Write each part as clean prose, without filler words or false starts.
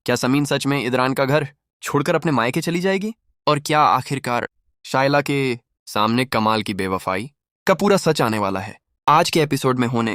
क्या समीन सच में इदरान का घर छोड़कर अपने मायके चली जाएगी? और क्या आखिरकार शाइला के सामने कमाल की बेवफाई का पूरा सच आने वाला है? आज के एपिसोड में होने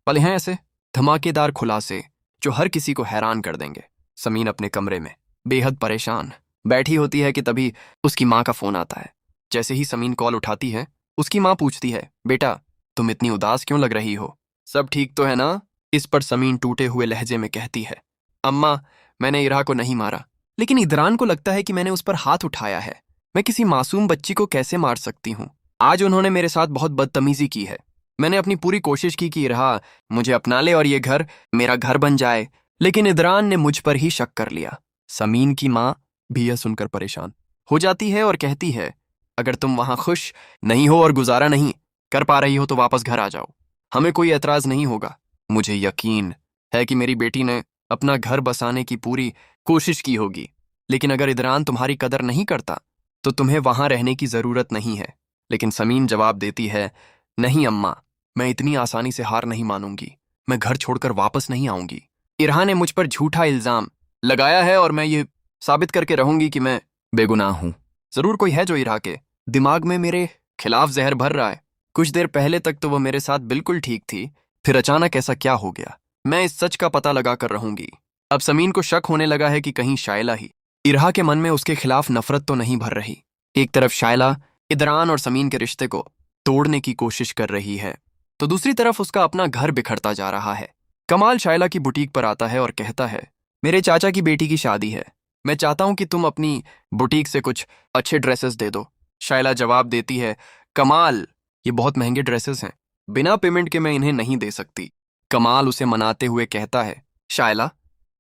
वाले हैं ऐसे धमाकेदार खुलासे जो हर किसी को हैरान कर देंगे। समीन अपने कमरे में बेहद परेशान बैठी होती है कि तभी उसकी माँ का फोन आता है। जैसे ही समीन कॉल उठाती है, उसकी माँ पूछती है, बेटा तुम इतनी उदास क्यों लग रही हो? सब ठीक तो है ना? इस पर समीन टूटे हुए लहजे में कहती है, अम्मा मैंने इरा को नहीं मारा, लेकिन इदरान को लगता है कि मैंने उस पर हाथ उठाया है। मैं किसी मासूम बच्ची को कैसे मार सकती हूँ? आज उन्होंने मेरे साथ बहुत बदतमीजी की है। मैंने अपनी पूरी कोशिश की कि इरा मुझे अपना ले और ये घर मेरा घर बन जाए, लेकिन इदरान ने मुझ पर ही शक कर लिया। समीन की माँ भी यह सुनकर परेशान हो जाती है और कहती है, अगर तुम वहां खुश नहीं हो और गुजारा नहीं कर पा रही हो तो वापस घर आ जाओ, हमें कोई एतराज नहीं होगा। मुझे यकीन है कि मेरी बेटी ने अपना घर बसाने की पूरी कोशिश की होगी, लेकिन अगर इदरान तुम्हारी कदर नहीं करता तो तुम्हें वहां रहने की जरूरत नहीं है। लेकिन समीन जवाब देती है, नहीं अम्मा, मैं इतनी आसानी से हार नहीं मानूंगी। मैं घर छोड़कर वापस नहीं आऊंगी। इरहा ने मुझ पर झूठा इल्जाम लगाया है और मैं ये साबित करके रहूंगी कि मैं बेगुनाह हूं। जरूर कोई है जो इरहा के दिमाग में मेरे खिलाफ जहर भर रहा है। कुछ देर पहले तक तो वह मेरे साथ बिल्कुल ठीक थी, फिर अचानक ऐसा क्या हो गया? मैं इस सच का पता लगा कर रहूंगी। अब समीन को शक होने लगा है कि कहीं शाइला ही इरहा के मन में उसके खिलाफ नफरत तो नहीं भर रही। एक तरफ शाइला इदरान और समीन के रिश्ते को तोड़ने की कोशिश कर रही है, तो दूसरी तरफ उसका अपना घर बिखरता जा रहा है। कमाल शाइला की बुटीक पर आता है और कहता है, मेरे चाचा की बेटी की शादी है, मैं चाहता हूं कि तुम अपनी बुटीक से कुछ अच्छे ड्रेसेस दे दो। शाइला जवाब देती है, कमाल ये बहुत महंगे ड्रेसेस हैं, बिना पेमेंट के मैं इन्हें नहीं दे सकती। कमाल उसे मनाते हुए कहता है, शाइला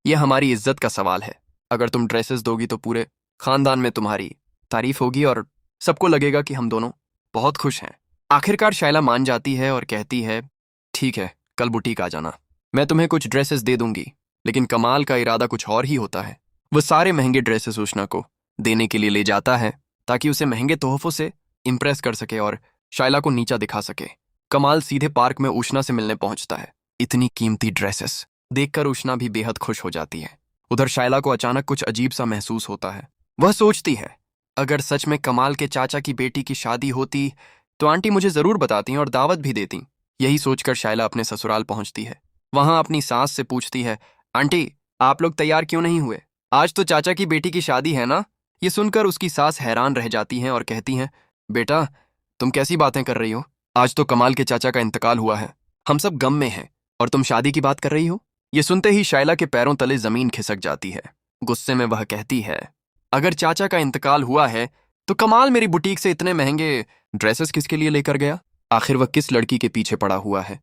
यह हमारी इज्जत का सवाल है। अगर तुम ड्रेसेस दोगी तो पूरे खानदान में तुम्हारी तारीफ होगी और सबको लगेगा कि हम दोनों बहुत खुश हैं। आखिरकार शाइला मान जाती है और कहती है, ठीक है, कल बुटीक आ जाना, मैं तुम्हें कुछ ड्रेसेस दे दूंगी। लेकिन कमाल का इरादा कुछ और ही होता है। वह सारे महंगे ड्रेसेस उष्णा को देने के लिए ले जाता है ताकि उसे महंगे तोहफों से इंप्रेस कर सके और शाइला को नीचा दिखा सके। कमाल सीधे पार्क में उष्णा से मिलने पहुंचता है। इतनी कीमती ड्रेसेस देखकर उष्णा भी बेहद खुश हो जाती है। उधर शाइला को अचानक कुछ अजीब सा महसूस होता है। वह सोचती है, अगर सच में कमाल के चाचा की बेटी की शादी होती तो आंटी मुझे जरूर बताती और दावत भी देती। यही सोचकर शाइला अपने ससुराल पहुंचती है। वहां अपनी सास से पूछती है, आंटी आप लोग तैयार क्यों नहीं हुए? आज तो चाचा की बेटी की शादी है ना? ये सुनकर उसकी सास हैरान रह जाती हैं और कहती हैं, बेटा तुम कैसी बातें कर रही हो? आज तो कमाल के चाचा का इंतकाल हुआ है, हम सब गम में हैं और तुम शादी की बात कर रही हो? ये सुनते ही शाइला के पैरों तले जमीन खिसक जाती है। गुस्से में वह कहती है, अगर चाचा का इंतकाल हुआ है तो कमाल मेरी बुटीक से इतने महंगे ड्रेसेस किसके लिए लेकर गया? आखिर वह किस लड़की के पीछे पड़ा हुआ है